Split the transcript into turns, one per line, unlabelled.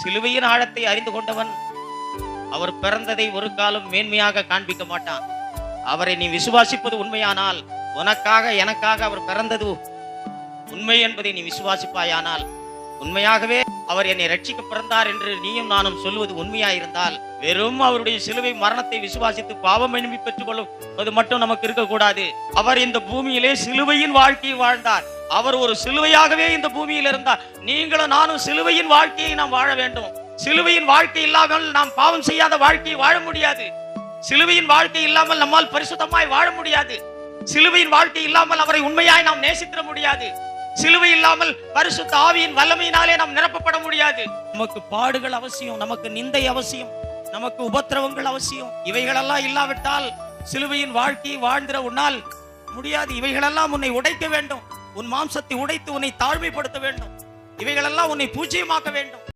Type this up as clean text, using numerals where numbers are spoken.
சிலுவையின் ஆழத்தை அறிந்து கொண்டவன் அவர் பிறந்ததை ஒரு காலம் மேன்மையாக காண்பிக்க மாட்டான். அவரை நீ விசுவாசிப்பது உண்மையானால், உனக்காக எனக்காக அவர் பிறந்தது உண்மை என்பதை நீ விசுவாசிப்பாயானால், உண்மையாகவே அவர் என்னை ரட்சிக்க பிறந்தார் என்று நீயும் நானும் சொல்வது உண்மையாயிருந்தால், வெறும் அவருடைய சிலுவை மரணத்தை விசுவாசித்து பாவ மன்னிப்பு பெற்றுக் கொள்வது மட்டும் நமக்கு இருக்கக்கூடாது. அவர் இந்த பூமியிலே சிலுவையின் வாழ்க்கையை வாழ்ந்தார். அவர் ஒரு சிலுவையாகவே இந்த பூமியில் இருந்தார். நீங்களும் நானும் சிலுவையின் வாழ்க்கையை நாம் வாழ வேண்டும். சிலுவையின் வாழ்க்கை இல்லாமல் நாம் பாவம் செய்யாத வாழ்க்கையை வாழ முடியாது. சிலுவையின் வாழ்க்கை இல்லாமல் நம்மால் பரிசுத்தமாய் வாழ முடியாது. சிலுவையின் வாழ்க்கை இல்லாமல் அவரை உண்மையாய் நாம் நேசித்திட முடியாது. சிலுவை இல்லாமல் பரிசுத்த ஆவியின் வல்லமையினாலே நாம் நிரப்பப்பட முடியாது. நமக்கு பாடுகள் அவசியம், நமக்கு நிந்தை அவசியம், நமக்கு உபத்திரவங்கள் அவசியம். இவைகளெல்லாம் இல்லாவிட்டால் சிலுவையின் வாழ்க்கையை வாழ்ந்திட உன்னால் முடியாது. இவைகளெல்லாம் உன்னை உடைக்க வேண்டும். உன் மாம்சத்தை உடைத்து உன்னை தாழ்மைப்படுத்த வேண்டும். இவைகளெல்லாம் உன்னை பூஜ்யமாக்க வேண்டும்.